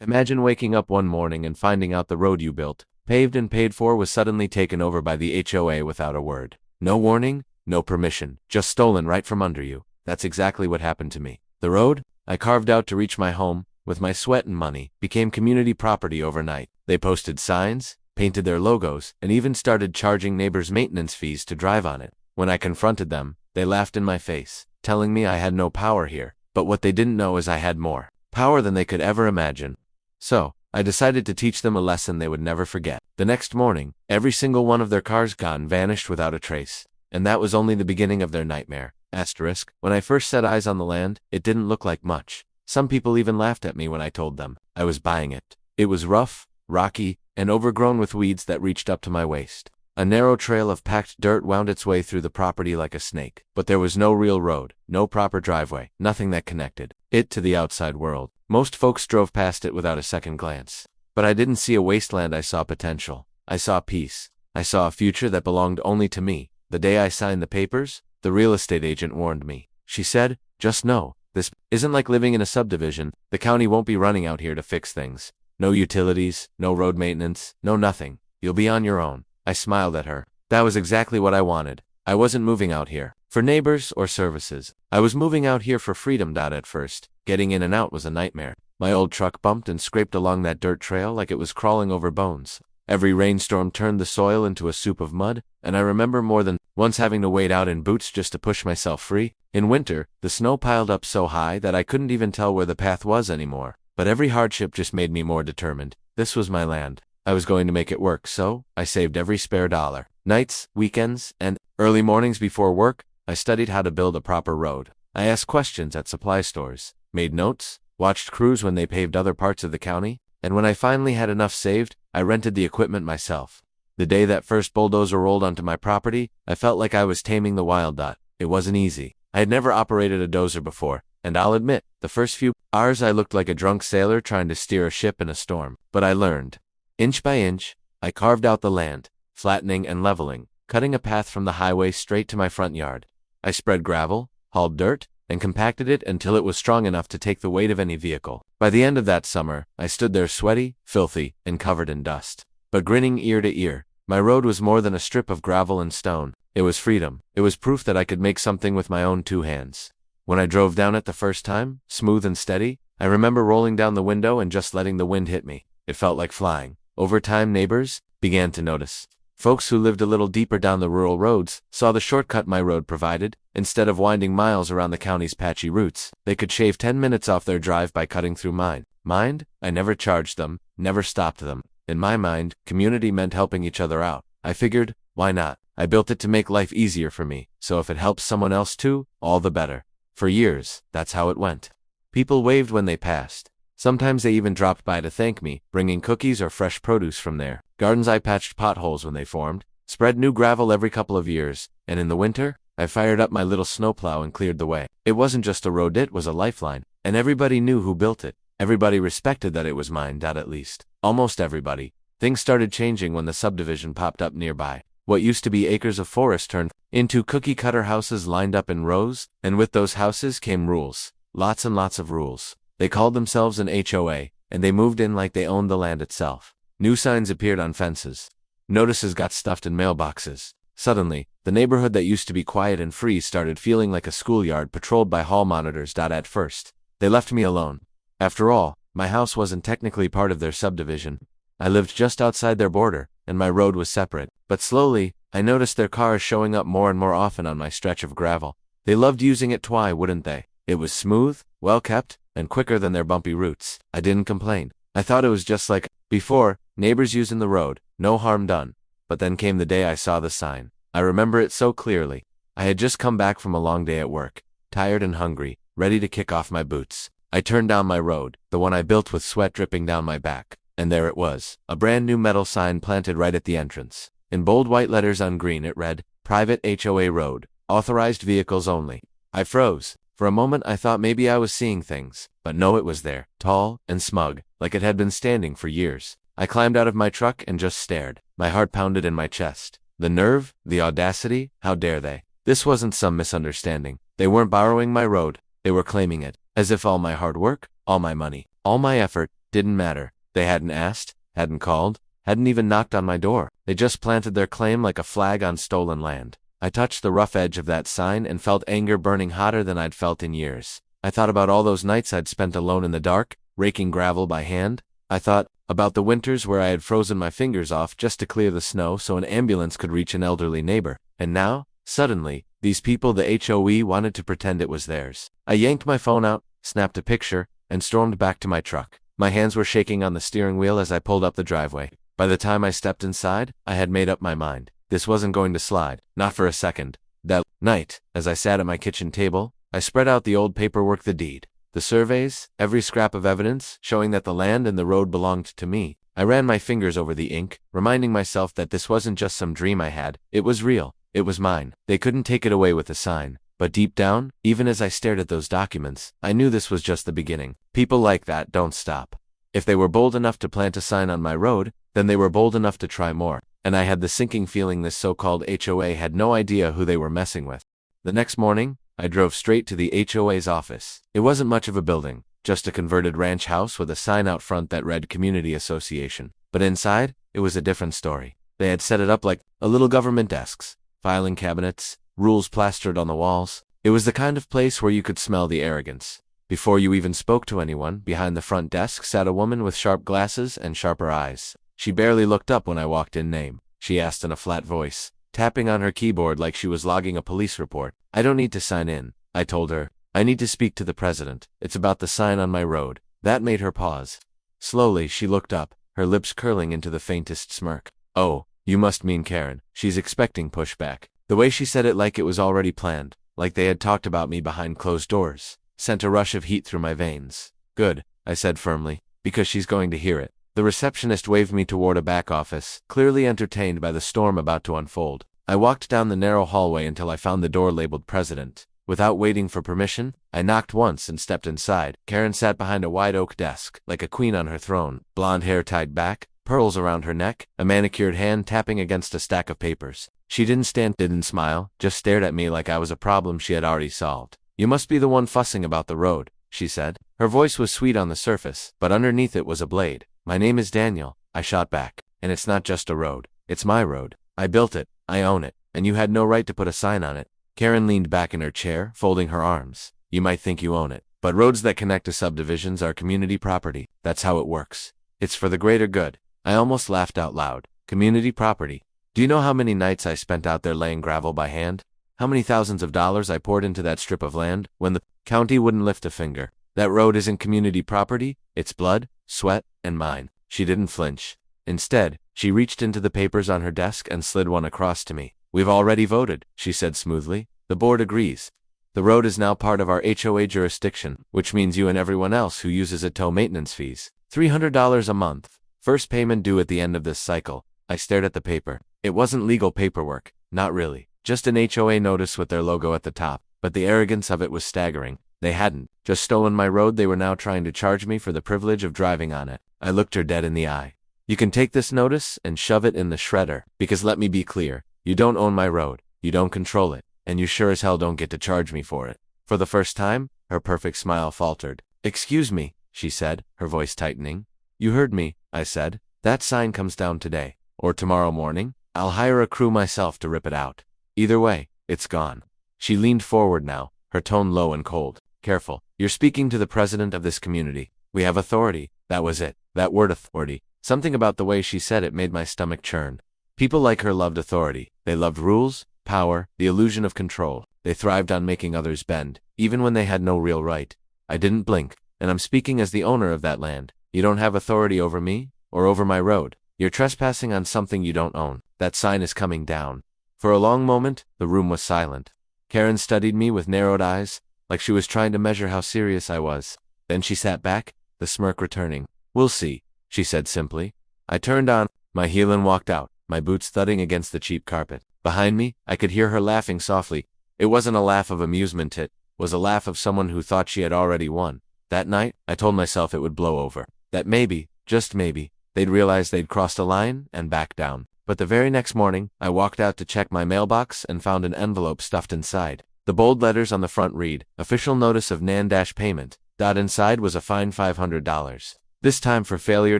Imagine waking up one morning and finding out the road you built, paved and paid for, was suddenly taken over by the HOA without a word. No warning, no permission, just stolen right from under you. That's exactly what happened to me. The road I carved out to reach my home, with my sweat and money, became community property overnight. They posted signs, painted their logos, and even started charging neighbors maintenance fees to drive on it. When I confronted them, they laughed in my face, telling me I had no power here. But what they didn't know is I had more power than they could ever imagine. So, I decided to teach them a lesson they would never forget. The next morning, every single one of their cars gone vanished without a trace. And that was only the beginning of their nightmare. Asterisk, when I first set eyes on the land, it didn't look like much. Some people even laughed at me when I told them I was buying it. It was rough, rocky, and overgrown with weeds that reached up to my waist. A narrow trail of packed dirt wound its way through the property like a snake. But there was no real road, no proper driveway, nothing that connected it to the outside world. Most folks drove past it without a second glance. But I didn't see a wasteland, I saw potential. I saw peace. I saw a future that belonged only to me. The day I signed the papers, the real estate agent warned me. She said, "Just know, this isn't like living in a subdivision. The county won't be running out here to fix things. No utilities, no road maintenance, no nothing. You'll be on your own." I smiled at her. That was exactly what I wanted. I wasn't moving out here for neighbors or services. I was moving out here for freedom. At first, getting in and out was a nightmare. My old truck bumped and scraped along that dirt trail like it was crawling over bones. Every rainstorm turned the soil into a soup of mud, and I remember more than once having to wade out in boots just to push myself free. In winter, the snow piled up so high that I couldn't even tell where the path was anymore. But every hardship just made me more determined. This was my land. I was going to make it work, so I saved every spare dollar. Nights, weekends, and early mornings before work, I studied how to build a proper road. I asked questions at supply stores, made notes, watched crews when they paved other parts of the county, and when I finally had enough saved, I rented the equipment myself. The day that first bulldozer rolled onto my property, I felt like I was taming the wild. It wasn't easy. I had never operated a dozer before, and I'll admit, the first few hours I looked like a drunk sailor trying to steer a ship in a storm. But I learned. Inch by inch, I carved out the land, flattening and leveling, cutting a path from the highway straight to my front yard. I spread gravel, hauled dirt, and compacted it until it was strong enough to take the weight of any vehicle. By the end of that summer, I stood there sweaty, filthy, and covered in dust. But grinning ear to ear. My road was more than a strip of gravel and stone. It was freedom. It was proof that I could make something with my own two hands. When I drove down it the first time, smooth and steady, I remember rolling down the window and just letting the wind hit me. It felt like flying. Over time, neighbors began to notice. Folks who lived a little deeper down the rural roads saw the shortcut my road provided. Instead of winding miles around the county's patchy routes, they could shave 10 minutes off their drive by cutting through mine. Mind? I never charged them, never stopped them. In my mind, community meant helping each other out. I figured, why not? I built it to make life easier for me, so if it helps someone else too, all the better. For years, that's how it went. People waved when they passed. Sometimes they even dropped by to thank me, bringing cookies or fresh produce from their gardens. I patched potholes when they formed, spread new gravel every couple of years, and in the winter, I fired up my little snowplow and cleared the way. It wasn't just a road, it was a lifeline, and everybody knew who built it. Everybody respected that it was mine. At least, almost everybody. Things started changing when the subdivision popped up nearby. What used to be acres of forest turned into cookie-cutter houses lined up in rows, and with those houses came rules. Lots and lots of rules. They called themselves an HOA, and they moved in like they owned the land itself. New signs appeared on fences. Notices got stuffed in mailboxes. Suddenly, the neighborhood that used to be quiet and free started feeling like a schoolyard patrolled by hall monitors. At first, they left me alone. After all, my house wasn't technically part of their subdivision. I lived just outside their border, and my road was separate. But slowly, I noticed their cars showing up more and more often on my stretch of gravel. They loved using it, wouldn't they? It was smooth, well-kept, and quicker than their bumpy routes. I didn't complain. I thought it was just like before, neighbors using the road, no harm done. But then came the day I saw the sign. I remember it so clearly. I had just come back from a long day at work, tired and hungry, ready to kick off my boots. I turned down my road, the one I built with sweat dripping down my back, and there it was, a brand new metal sign planted right at the entrance. In bold white letters on green it read, "Private HOA Road, authorized vehicles only." I froze. For a moment I thought maybe I was seeing things, but no, it was there, tall and smug, like it had been standing for years. I climbed out of my truck and just stared. My heart pounded in my chest. The nerve, the audacity, how dare they? This wasn't some misunderstanding. They weren't borrowing my road, they were claiming it, as if all my hard work, all my money, all my effort, Didn't matter. They hadn't asked, hadn't called, hadn't even knocked on my door. They just planted their claim like a flag on stolen land. I touched the rough edge of that sign and felt anger burning hotter than I'd felt in years. I thought about all those nights I'd spent alone in the dark, raking gravel by hand. I thought about the winters where I had frozen my fingers off just to clear the snow so an ambulance could reach an elderly neighbor. And now, suddenly, these people the HOA wanted to pretend it was theirs. I yanked my phone out, snapped a picture, and stormed back to my truck. My hands were shaking on the steering wheel as I pulled up the driveway. By the time I stepped inside, I had made up my mind. This wasn't going to slide, not for a second. That night, as I sat at my kitchen table, I spread out the old paperwork, the deed, the surveys, every scrap of evidence showing that the land and the road belonged to me. I ran my fingers over the ink, reminding myself that this wasn't just some dream I had. It was real. It was mine. They couldn't take it away with a sign. But deep down, even as I stared at those documents, I knew this was just the beginning. People like that don't stop. If they were bold enough to plant a sign on my road, then they were bold enough to try more. And I had the sinking feeling this so-called HOA had no idea who they were messing with. The next morning, I drove straight to the HOA's office. It wasn't much of a building, just a converted ranch house with a sign out front that read Community Association. But inside, it was a different story. They had set it up like a little government desks, filing cabinets, rules plastered on the walls. It was the kind of place where you could smell the arrogance. Before you even spoke to anyone, behind the front desk sat a woman with sharp glasses and sharper eyes. She barely looked up when I walked in. Name, she asked in a flat voice, tapping on her keyboard like she was logging a police report. I don't need to sign in, I told her. I need to speak to the president. It's about the sign on my road. That made her pause. Slowly, she looked up, her lips curling into the faintest smirk. Oh, you must mean Karen. She's expecting pushback. The way she said it like it was already planned, like they had talked about me behind closed doors, sent a rush of heat through my veins. Good, I said firmly, because she's going to hear it. The receptionist waved me toward a back office, clearly entertained by the storm about to unfold. I walked down the narrow hallway until I found the door labeled President. Without waiting for permission, I knocked once and stepped inside. Karen sat behind a wide oak desk, like a queen on her throne, blonde hair tied back, pearls around her neck, a manicured hand tapping against a stack of papers. She didn't smile, just stared at me like I was a problem she had already solved. You must be the one fussing about the road, she said. Her voice was sweet on the surface, but underneath it was a blade. My name is Daniel, I shot back, and it's not just a road. It's my road. I built it, I own it, and you had no right to put a sign on it. Karen leaned back in her chair, folding her arms. You might think you own it, but roads that connect to subdivisions are community property. That's how it works. It's for the greater good. I almost laughed out loud. Community property. Do you know how many nights I spent out there laying gravel by hand? How many thousands of dollars I poured into that strip of land when the county wouldn't lift a finger? That road isn't community property. It's blood, sweat, and mine. She didn't flinch. Instead, she reached into the papers on her desk and slid one across to me. We've already voted, she said smoothly. The board agrees. The road is now part of our HOA jurisdiction, which means you and everyone else who uses it tow maintenance fees. $300 a month. First payment due at the end of this cycle. I stared at the paper. It wasn't legal paperwork. Not really. Just an HOA notice with their logo at the top. But the arrogance of it was staggering. They hadn't just stolen my road, they were now trying to charge me for the privilege of driving on it. I looked her dead in the eye. You can take this notice and shove it in the shredder, because let me be clear, you don't own my road, you don't control it, and you sure as hell don't get to charge me for it. For the first time, her perfect smile faltered. Excuse me, she said, her voice tightening. You heard me, I said. That sign comes down today, or tomorrow morning. I'll hire a crew myself to rip it out. Either way, it's gone. She leaned forward now, her tone low and cold. Careful, you're speaking to the president of this community. We have authority. That was it. That word authority. Something about the way she said it made my stomach churn. People like her loved authority. They loved rules, power, the illusion of control. They thrived on making others bend, even when they had no real right. I didn't blink, and I'm speaking as the owner of that land. You don't have authority over me, or over my road. You're trespassing on something you don't own. That sign is coming down. For a long moment, the room was silent. Karen studied me with narrowed eyes, like she was trying to measure how serious I was. Then she sat back, the smirk returning. We'll see, she said simply. I turned on my heel and walked out, my boots thudding against the cheap carpet. Behind me, I could hear her laughing softly. It wasn't a laugh of amusement, it was a laugh of someone who thought she had already won. That night, I told myself it would blow over. That maybe, just maybe, they'd realize they'd crossed a line and back down. But the very next morning, I walked out to check my mailbox and found an envelope stuffed inside. The bold letters on the front read, Official Notice of Nan-Payment. Inside was a fine $500. this time for failure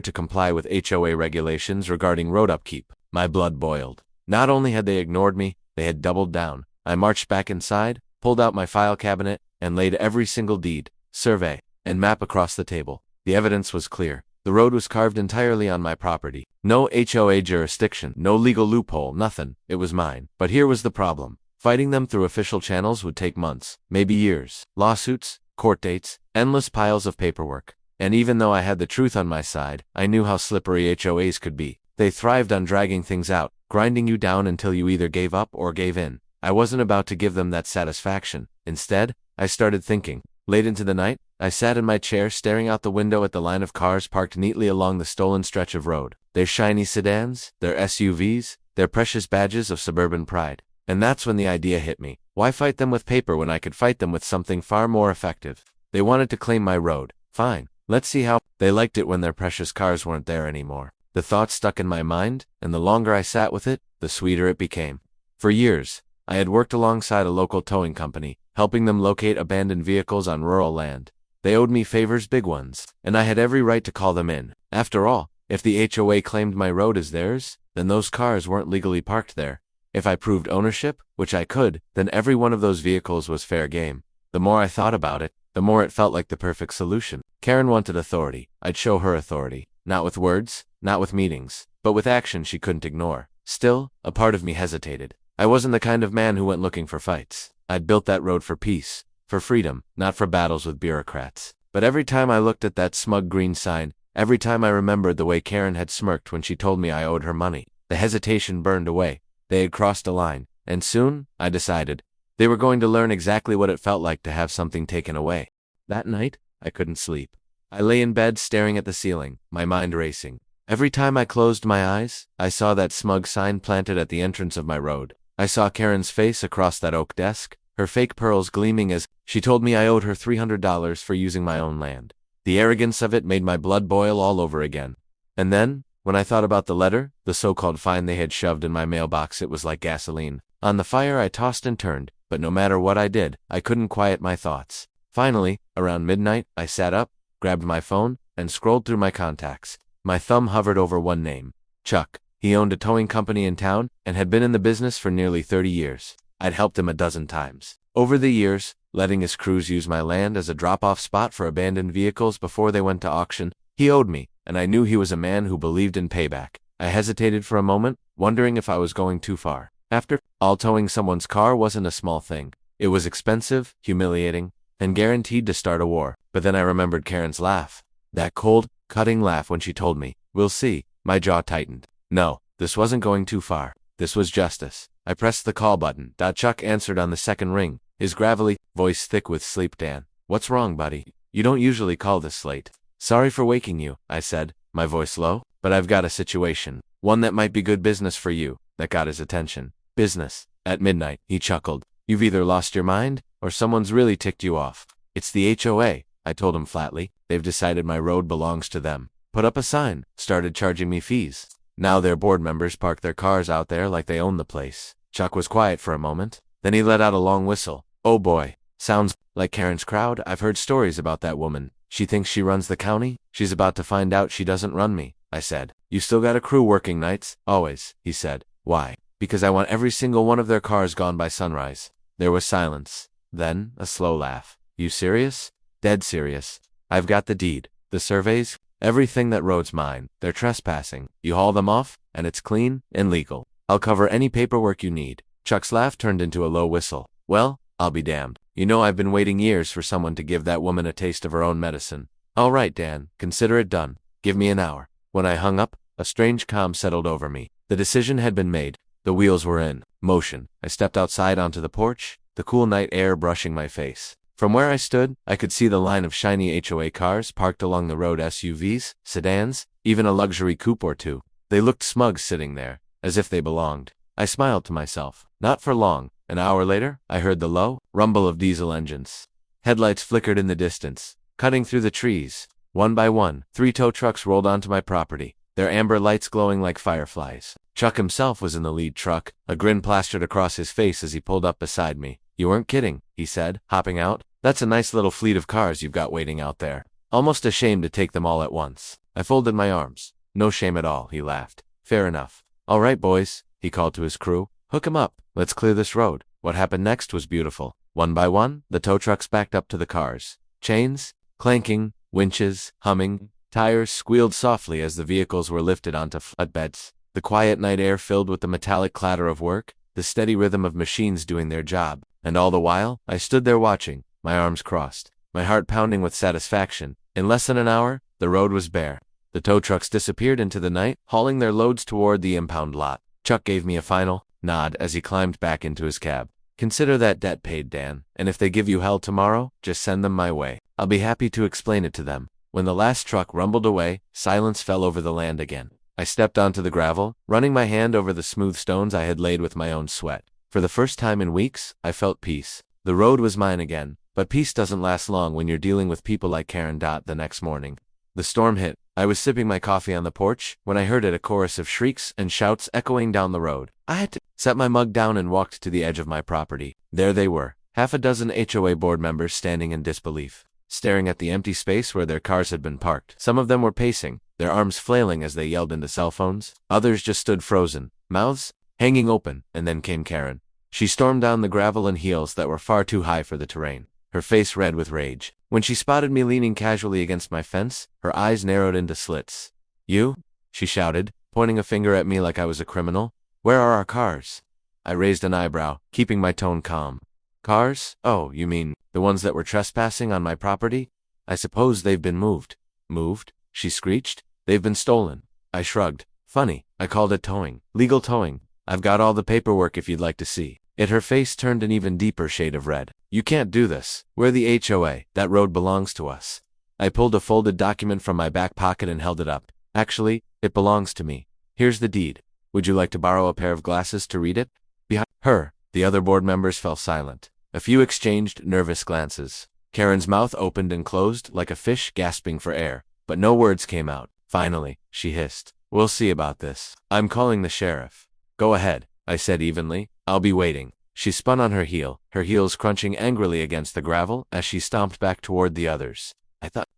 to comply with HOA regulations regarding road upkeep. My blood boiled. Not only had they ignored me, they had doubled down. I marched back inside, pulled out my file cabinet, and laid every single deed, survey, and map across the table. The evidence was clear. The road was carved entirely on my property. No HOA jurisdiction, no legal loophole, nothing. It was mine. But here was the problem. Fighting them through official channels would take months, maybe years. Lawsuits, court dates, endless piles of paperwork. And even though I had the truth on my side, I knew how slippery HOAs could be. They thrived on dragging things out, grinding you down until you either gave up or gave in. I wasn't about to give them that satisfaction. Instead, I started thinking. Late into the night, I sat in my chair staring out the window at the line of cars parked neatly along the stolen stretch of road. Their shiny sedans, their SUVs, their precious badges of suburban pride. And that's when the idea hit me. Why fight them with paper when I could fight them with something far more effective? They wanted to claim my road. Fine. Let's see how. They liked it when their precious cars weren't there anymore. The thought stuck in my mind, and the longer I sat with it, the sweeter it became. For years, I had worked alongside a local towing company, helping them locate abandoned vehicles on rural land. They owed me favors, big ones, and I had every right to call them in. After all, if the HOA claimed my road as theirs, then those cars weren't legally parked there. If I proved ownership, which I could, then every one of those vehicles was fair game. The more I thought about it, the more it felt like the perfect solution. Karen wanted authority. I'd show her authority. Not with words, not with meetings, but with action she couldn't ignore. Still, a part of me hesitated. I wasn't the kind of man who went looking for fights. I'd built that road for peace, for freedom, not for battles with bureaucrats. But every time I looked at that smug green sign, every time I remembered the way Karen had smirked when she told me I owed her money, the hesitation burned away. They had crossed a line, and soon, I decided, they were going to learn exactly what it felt like to have something taken away. That night, I couldn't sleep. I lay in bed staring at the ceiling, my mind racing. Every time I closed my eyes, I saw that smug sign planted at the entrance of my road. I saw Karen's face across that oak desk, her fake pearls gleaming as she told me I owed her $300 for using my own land. The arrogance of it made my blood boil all over again. And then, when I thought about the letter, the so-called fine they had shoved in my mailbox, it was like gasoline. On the fire I tossed and turned, but no matter what I did, I couldn't quiet my thoughts. Finally, around midnight, I sat up, grabbed my phone, and scrolled through my contacts. My thumb hovered over one name. Chuck. He owned a towing company in town and had been in the business for nearly 30 years. I'd helped him a dozen times. Over the years, letting his crews use my land as a drop-off spot for abandoned vehicles before they went to auction, he owed me, and I knew he was a man who believed in payback. I hesitated for a moment, wondering if I was going too far. After all, towing someone's car wasn't a small thing. It was expensive, humiliating, and guaranteed to start a war. But then I remembered Karen's laugh. That cold, cutting laugh when she told me, "We'll see." My jaw tightened. No, this wasn't going too far. This was justice. I pressed the call button. Chuck answered on the second ring, his gravelly voice thick with sleep. "Dan, what's wrong, buddy? You don't usually call this late." "Sorry for waking you," I said, my voice low, "but I've got a situation. One that might be good business for you." That got his attention. "Business? At midnight," he chuckled. "You've either lost your mind, or someone's really ticked you off." "It's the HOA," I told him flatly. "They've decided my road belongs to them. Put up a sign, started charging me fees. Now their board members park their cars out there like they own the place." Chuck was quiet for a moment. Then he let out a long whistle. "Oh boy. Sounds like Karen's crowd. I've heard stories about that woman. She thinks she runs the county. She's about to find out she doesn't run me," I said. "You still got a crew working nights?" "Always," he said. "Why?" "Because I want every single one of their cars gone by sunrise." There was silence. Then, a slow laugh. "You serious?" "Dead serious. I've got the deed, the surveys, everything. That road's mine. They're trespassing. You haul them off, and it's clean and legal. I'll cover any paperwork you need." Chuck's laugh turned into a low whistle. "Well, I'll be damned. You know, I've been waiting years for someone to give that woman a taste of her own medicine." "All right, Dan, consider it done. Give me an hour." When I hung up, a strange calm settled over me. The decision had been made. The wheels were in motion. I stepped outside onto the porch, the cool night air brushing my face. From where I stood, I could see the line of shiny HOA cars parked along the road, SUVs, sedans, even a luxury coupe or two. They looked smug sitting there, as if they belonged. I smiled to myself. Not for long. An hour later, I heard the low rumble of diesel engines. Headlights flickered in the distance, cutting through the trees. One by one, 3 tow trucks rolled onto my property, their amber lights glowing like fireflies. Chuck himself was in the lead truck, a grin plastered across his face as he pulled up beside me. "You weren't kidding," he said, hopping out. "That's a nice little fleet of cars you've got waiting out there." almost ashamed to take them all at once. I folded my arms. No shame at all, he laughed. Fair enough. All right, boys, he called to his crew. Hook 'em up. Let's clear this road. What happened next was beautiful. One by one, the tow trucks backed up to the cars. Chains, clanking, winches, humming, tires squealed softly as the vehicles were lifted onto flatbeds. The quiet night air filled with the metallic clatter of work, the steady rhythm of machines doing their job. And all the while, I stood there watching, my arms crossed, my heart pounding with satisfaction. In less than an hour, the road was bare. The tow trucks disappeared into the night, hauling their loads toward the impound lot. Chuck gave me a final nod as he climbed back into his cab. Consider that debt paid, Dan, and if they give you hell tomorrow, just send them my way. I'll be happy to explain it to them. When the last truck rumbled away, silence fell over the land again. I stepped onto the gravel, running my hand over the smooth stones I had laid with my own sweat. For the first time in weeks, I felt peace. The road was mine again, but peace doesn't last long when you're dealing with people like Karen. The next morning, the storm hit. I was sipping my coffee on the porch when I heard a chorus of shrieks and shouts echoing down the road. I had to set my mug down and walked to the edge of my property. There they were, half a dozen HOA board members standing in disbelief, staring at the empty space where their cars had been parked. Some of them were pacing, their arms flailing as they yelled into cell phones. Others just stood frozen, mouths hanging open. And then came Karen. She stormed down the gravel in heels that were far too high for the terrain, her face red with rage. When she spotted me leaning casually against my fence, her eyes narrowed into slits. You? She shouted, pointing a finger at me like I was a criminal. Where are our cars? I raised an eyebrow, keeping my tone calm. Cars? Oh, you mean the ones that were trespassing on my property? I suppose they've been moved. Moved? She screeched. They've been stolen. I shrugged. Funny, I called it towing. Legal towing. I've got all the paperwork if you'd like to see. Her face turned an even deeper shade of red. You can't do this. We're the HOA. That road belongs to us. I pulled a folded document from my back pocket and held it up. Actually, it belongs to me. Here's the deed. Would you like to borrow a pair of glasses to read it? Behind her, the other board members fell silent. A few exchanged nervous glances. Karen's mouth opened and closed like a fish gasping for air, but no words came out. Finally, she hissed. We'll see about this. I'm calling the sheriff. Go ahead, I said evenly. I'll be waiting. She spun on her heel, her heels crunching angrily against the gravel as she stomped back toward the others.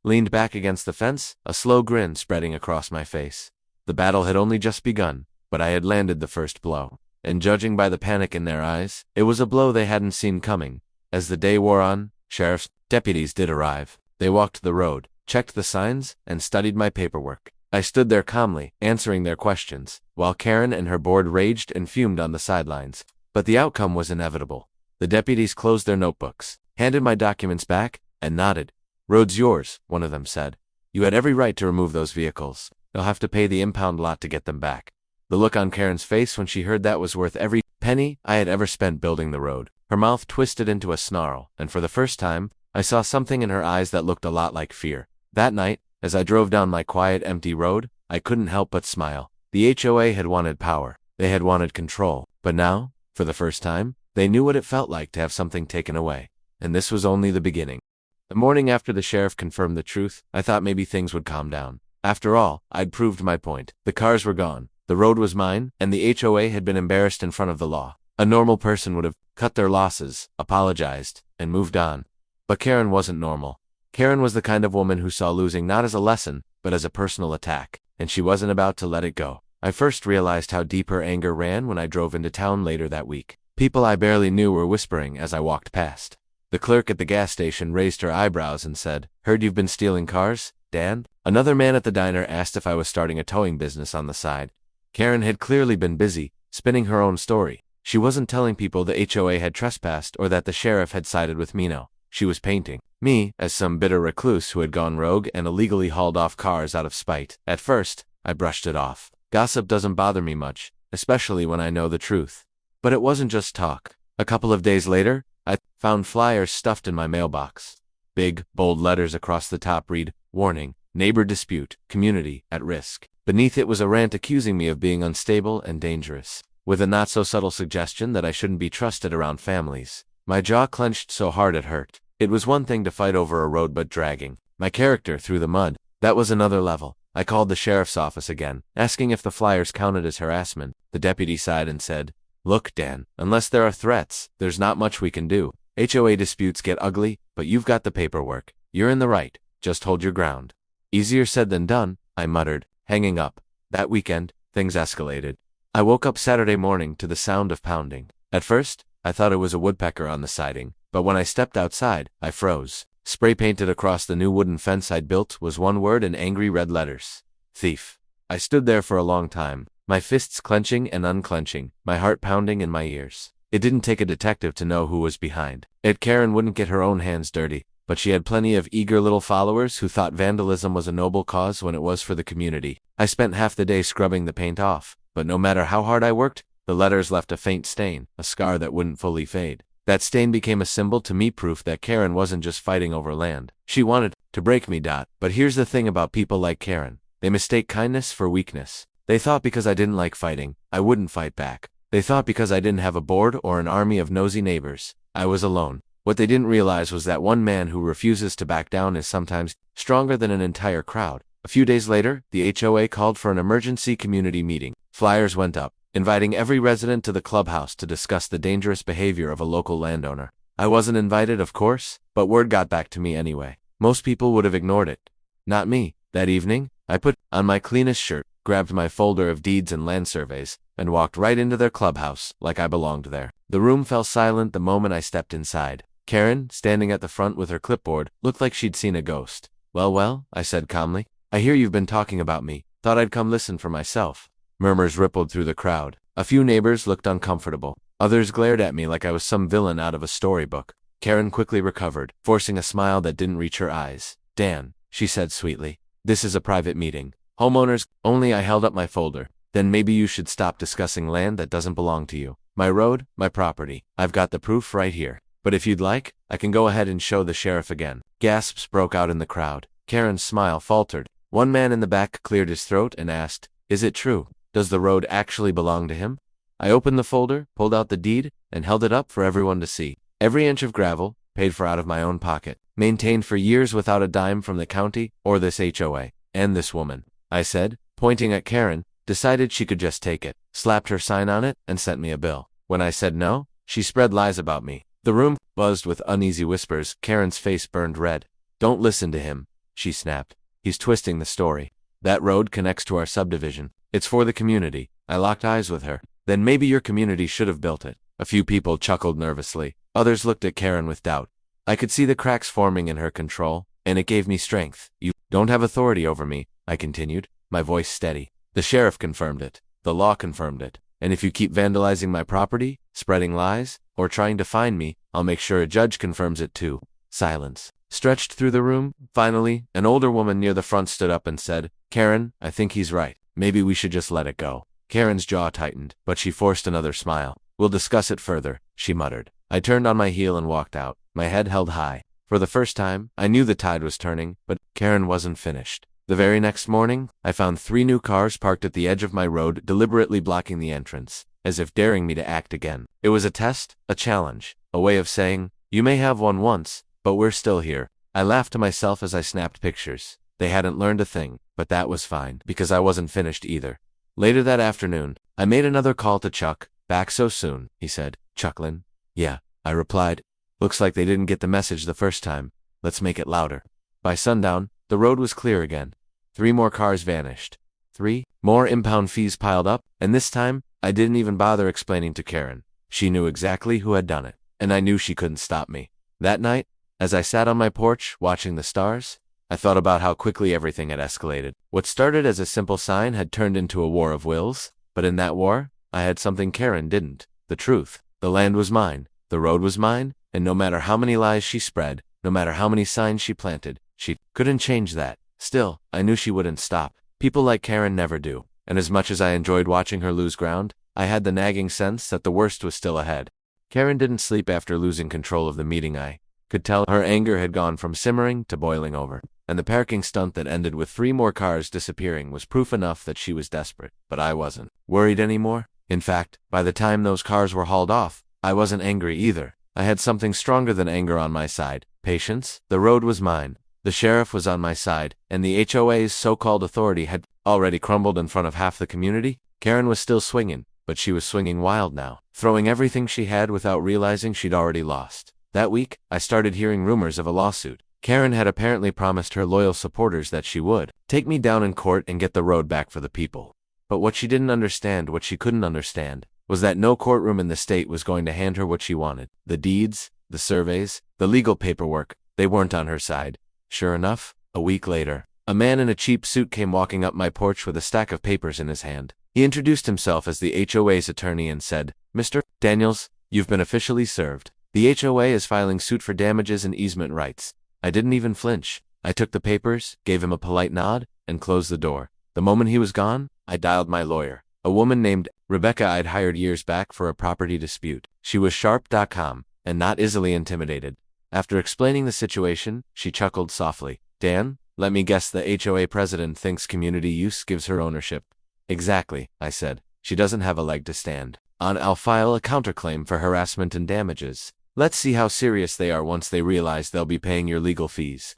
Leaned back against the fence, a slow grin spreading across my face. The battle had only just begun, but I had landed the first blow. And judging by the panic in their eyes, it was a blow they hadn't seen coming. As the day wore on, sheriff's deputies did arrive. They walked the road, checked the signs, and studied my paperwork. I stood there calmly, answering their questions, while Karen and her board raged and fumed on the sidelines. But the outcome was inevitable. The deputies closed their notebooks, handed my documents back, and nodded. Road's yours, one of them said. You had every right to remove those vehicles. They'll have to pay the impound lot to get them back. The look on Karen's face when she heard that was worth every penny I had ever spent building the road. Her mouth twisted into a snarl, and for the first time, I saw something in her eyes that looked a lot like fear. That night, as I drove down my quiet, empty road, I couldn't help but smile. The HOA had wanted power. They had wanted control. But now, for the first time, they knew what it felt like to have something taken away. And this was only the beginning. The morning after the sheriff confirmed the truth, I thought maybe things would calm down. After all, I'd proved my point. The cars were gone. The road was mine, and the HOA had been embarrassed in front of the law. A normal person would have cut their losses, apologized, and moved on. But Karen wasn't normal. Karen was the kind of woman who saw losing not as a lesson, but as a personal attack, and she wasn't about to let it go. I first realized how deep her anger ran when I drove into town later that week. People I barely knew were whispering as I walked past. The clerk at the gas station raised her eyebrows and said, "Heard you've been stealing cars, Dan?" Another man at the diner asked if I was starting a towing business on the side. Karen had clearly been busy, spinning her own story. She wasn't telling people the HOA had trespassed or that the sheriff had sided with Mino. She was painting me as some bitter recluse who had gone rogue and illegally hauled off cars out of spite. At first, I brushed it off. Gossip doesn't bother me much, especially when I know the truth. But it wasn't just talk. A couple of days later, I found flyers stuffed in my mailbox. Big, bold letters across the top read, "Warning, neighbor dispute, community at risk." Beneath it was a rant accusing me of being unstable and dangerous, with a not-so-subtle suggestion that I shouldn't be trusted around families. My jaw clenched so hard it hurt. It was one thing to fight over a road, but dragging my character through the mud, that was another level. I called the sheriff's office again, asking if the flyers counted as harassment. The deputy sighed and said, "Look, Dan, unless there are threats, there's not much we can do. HOA disputes get ugly, but you've got the paperwork. You're in the right. Just hold your ground. Easier said than done, I muttered, hanging up. That weekend, things escalated. I woke up Saturday morning to the sound of pounding. At first, I thought it was a woodpecker on the siding, but when I stepped outside, I froze. Spray painted across the new wooden fence I'd built was one word in angry red letters. Thief. I stood there for a long time, my fists clenching and unclenching, my heart pounding in my ears. It didn't take a detective to know who was behind it. Karen wouldn't get her own hands dirty, but she had plenty of eager little followers who thought vandalism was a noble cause when it was for the community. I spent half the day scrubbing the paint off, but no matter how hard I worked, the letters left a faint stain, a scar that wouldn't fully fade. That stain became a symbol to me, proof that Karen wasn't just fighting over land. She wanted to break me. But here's the thing about people like Karen. They mistake kindness for weakness. They thought because I didn't like fighting, I wouldn't fight back. They thought because I didn't have a board or an army of nosy neighbors, I was alone. What they didn't realize was that one man who refuses to back down is sometimes stronger than an entire crowd. A few days later, the HOA called for an emergency community meeting. Flyers went up, inviting every resident to the clubhouse to discuss the dangerous behavior of a local landowner. I wasn't invited, of course, but word got back to me anyway. Most people would have ignored it. Not me. That evening, I put on my cleanest shirt, grabbed my folder of deeds and land surveys, and walked right into their clubhouse, like I belonged there. The room fell silent the moment I stepped inside. Karen, standing at the front with her clipboard, looked like she'd seen a ghost. Well, I said calmly. I hear you've been talking about me. Thought I'd come listen for myself. Murmurs rippled through the crowd. A few neighbors looked uncomfortable. Others glared at me like I was some villain out of a storybook. Karen quickly recovered, forcing a smile that didn't reach her eyes. Dan, she said sweetly. This is a private meeting. Homeowners only. I held up my folder. Then maybe you should stop discussing land that doesn't belong to you. My road, my property. I've got the proof right here. But if you'd like, I can go ahead and show the sheriff again. Gasps broke out in the crowd. Karen's smile faltered. One man in the back cleared his throat and asked, "Is it true? Does the road actually belong to him?" I opened the folder, pulled out the deed, and held it up for everyone to see. Every inch of gravel, paid for out of my own pocket, maintained for years without a dime from the county or this HOA. And this woman, I said, pointing at Karen, decided she could just take it, slapped her sign on it, and sent me a bill. When I said no, she spread lies about me. The room buzzed with uneasy whispers. Karen's face burned red. "Don't listen to him," she snapped. "He's twisting the story. That road connects to our subdivision. It's for the community." I locked eyes with her. "Then maybe your community should have built it." A few people chuckled nervously. Others looked at Karen with doubt. I could see the cracks forming in her control, and it gave me strength. "You don't have authority over me," I continued, my voice steady. "The sheriff confirmed it. The law confirmed it. And if you keep vandalizing my property, spreading lies, or trying to find me, I'll make sure a judge confirms it too." Silence stretched through the room. Finally, an older woman near the front stood up and said, "Karen, I think he's right. Maybe we should just let it go." Karen's jaw tightened, but she forced another smile. "We'll discuss it further," she muttered. I turned on my heel and walked out, my head held high. For the first time, I knew the tide was turning, but Karen wasn't finished. The very next morning, I found 3 new cars parked at the edge of my road, deliberately blocking the entrance, as if daring me to act again. It was a test, a challenge, a way of saying, "You may have won once, but we're still here." I laughed to myself as I snapped pictures. They hadn't learned a thing, but that was fine, because I wasn't finished either. Later that afternoon, I made another call to Chuck. "Back so soon?" he said, chuckling. "Yeah," I replied. "Looks like they didn't get the message the first time. Let's make it louder." By sundown, the road was clear again. 3 more cars vanished. 3 more impound fees piled up, and this time, I didn't even bother explaining to Karen. She knew exactly who had done it, and I knew she couldn't stop me. That night, as I sat on my porch watching the stars, I thought about how quickly everything had escalated. What started as a simple sign had turned into a war of wills, but in that war, I had something Karen didn't. The truth. The land was mine, the road was mine, and no matter how many lies she spread, no matter how many signs she planted, she couldn't change that. Still, I knew she wouldn't stop. People like Karen never do. And as much as I enjoyed watching her lose ground, I had the nagging sense that the worst was still ahead. Karen didn't sleep after losing control of the meeting. I could tell her anger had gone from simmering to boiling over. And the parking stunt that ended with 3 more cars disappearing was proof enough that she was desperate. But I wasn't worried anymore. In fact, by the time those cars were hauled off, I wasn't angry either. I had something stronger than anger on my side. Patience. The road was mine. The sheriff was on my side, and the HOA's so-called authority had already crumbled in front of half the community. Karen was still swinging, but she was swinging wild now, throwing everything she had without realizing she'd already lost. That week, I started hearing rumors of a lawsuit. Karen had apparently promised her loyal supporters that she would take me down in court and get the road back for the people. But what she didn't understand, what she couldn't understand, was that no courtroom in the state was going to hand her what she wanted. The deeds, the surveys, the legal paperwork, they weren't on her side. Sure enough, a week later, a man in a cheap suit came walking up my porch with a stack of papers in his hand. He introduced himself as the HOA's attorney and said, "Mr. Daniels, you've been officially served. The HOA is filing suit for damages and easement rights." I didn't even flinch. I took the papers, gave him a polite nod, and closed the door. The moment he was gone, I dialed my lawyer, a woman named Rebecca I'd hired years back for a property dispute. She was sharp.com, and not easily intimidated. After explaining the situation, she chuckled softly. "Dan, let me guess the HOA president thinks community use gives her ownership." "Exactly," I said. "She doesn't have a leg to stand on. I'll file a counterclaim for harassment and damages. Let's see how serious they are once they realize they'll be paying your legal fees."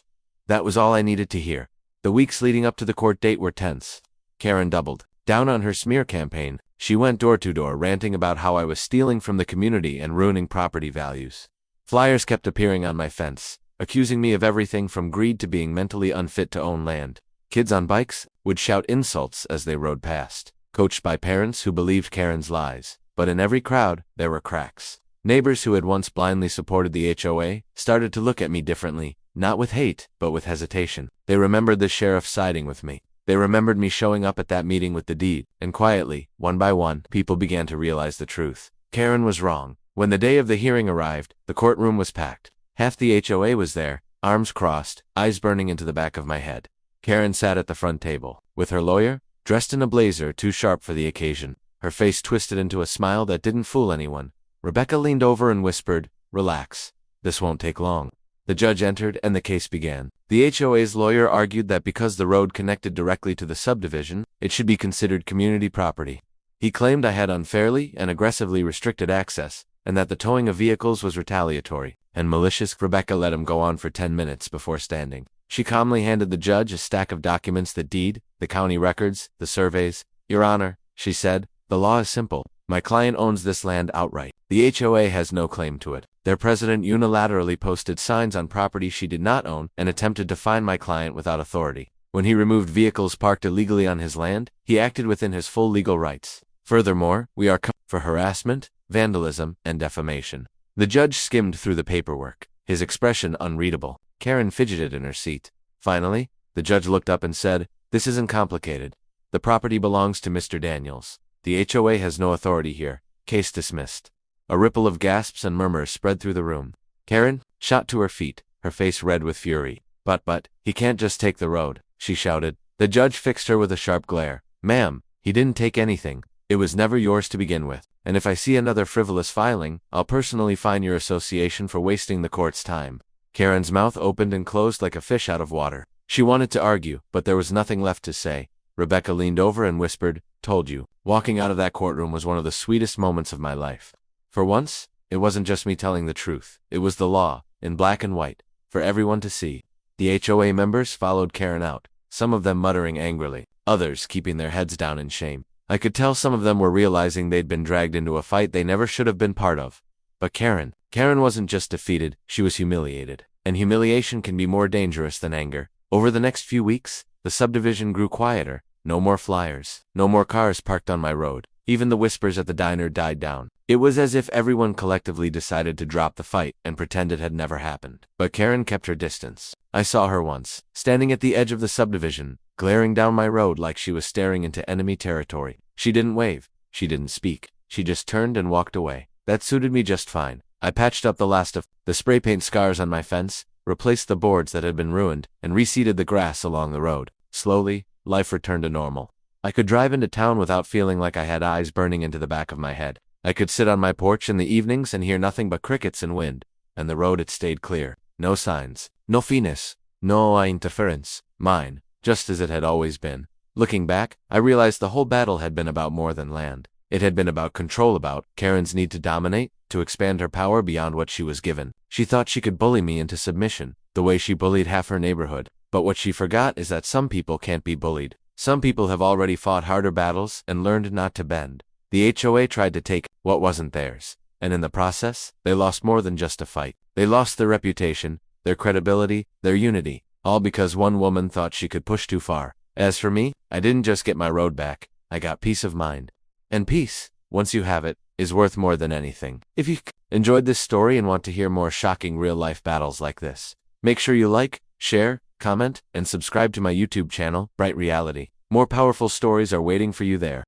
That was all I needed to hear. The weeks leading up to the court date were tense. Karen doubled down on her smear campaign. She went door to door ranting about how I was stealing from the community and ruining property values. Flyers kept appearing on my fence, accusing me of everything from greed to being mentally unfit to own land. Kids on bikes would shout insults as they rode past, coached by parents who believed Karen's lies. But in every crowd, there were cracks. Neighbors who had once blindly supported the HOA started to look at me differently, not with hate, but with hesitation. They remembered the sheriff siding with me. They remembered me showing up at that meeting with the deed. And quietly, one by one, people began to realize the truth. Karen was wrong. When the day of the hearing arrived, the courtroom was packed. Half the HOA was there, arms crossed, eyes burning into the back of my head. Karen sat at the front table, with her lawyer, dressed in a blazer too sharp for the occasion, her face twisted into a smile that didn't fool anyone. Rebecca leaned over and whispered, "Relax. This won't take long." The judge entered and the case began. The HOA's lawyer argued that because the road connected directly to the subdivision, it should be considered community property. He claimed I had unfairly and aggressively restricted access, and that the towing of vehicles was retaliatory and malicious. Rebecca let him go on for 10 minutes before standing. She calmly handed the judge a stack of documents: the deed, the county records, the surveys. "Your Honor," she said, "the law is simple. My client owns this land outright. The HOA has no claim to it. Their president unilaterally posted signs on property she did not own and attempted to fine my client without authority. When he removed vehicles parked illegally on his land, he acted within his full legal rights. Furthermore, we are for harassment, vandalism, and defamation." The judge skimmed through the paperwork, his expression unreadable. Karen fidgeted in her seat. Finally, the judge looked up and said, "This isn't complicated. The property belongs to Mr. Daniels. The HOA has no authority here. Case dismissed." A ripple of gasps and murmurs spread through the room. Karen shot to her feet, her face red with fury. But, he can't just take the road," she shouted. The judge fixed her with a sharp glare. "Ma'am, he didn't take anything. It was never yours to begin with. And if I see another frivolous filing, I'll personally fine your association for wasting the court's time." Karen's mouth opened and closed like a fish out of water. She wanted to argue, but there was nothing left to say. Rebecca leaned over and whispered, "Told you." Walking out of that courtroom was one of the sweetest moments of my life. For once, it wasn't just me telling the truth. It was the law, in black and white, for everyone to see. The HOA members followed Karen out, some of them muttering angrily, others keeping their heads down in shame. I could tell some of them were realizing they'd been dragged into a fight they never should have been part of. But Karen wasn't just defeated, she was humiliated. And humiliation can be more dangerous than anger. Over the next few weeks, the subdivision grew quieter. No more flyers, no more cars parked on my road. Even the whispers at the diner died down. It was as if everyone collectively decided to drop the fight and pretend it had never happened. But Karen kept her distance. I saw her once, standing at the edge of the subdivision, glaring down my road like she was staring into enemy territory. She didn't wave. She didn't speak. She just turned and walked away. That suited me just fine. I patched up the last of the spray paint scars on my fence, replaced the boards that had been ruined, and reseeded the grass along the road. Slowly, life returned to normal. I could drive into town without feeling like I had eyes burning into the back of my head. I could sit on my porch in the evenings and hear nothing but crickets and wind. And the road, it stayed clear. No signs. No finis. No interference. Mine. Just as it had always been. Looking back, I realized the whole battle had been about more than land. It had been about control, about Karen's need to dominate, to expand her power beyond what she was given. She thought she could bully me into submission, the way she bullied half her neighborhood. But what she forgot is that some people can't be bullied. Some people have already fought harder battles and learned not to bend. The HOA tried to take what wasn't theirs, and in the process, they lost more than just a fight. They lost their reputation, their credibility, their unity, all because one woman thought she could push too far. As for me, I didn't just get my road back, I got peace of mind. And peace, once you have it, is worth more than anything. If you enjoyed this story and want to hear more shocking real-life battles like this, make sure you like, share, comment, and subscribe to my YouTube channel, Bright Reality. More powerful stories are waiting for you there.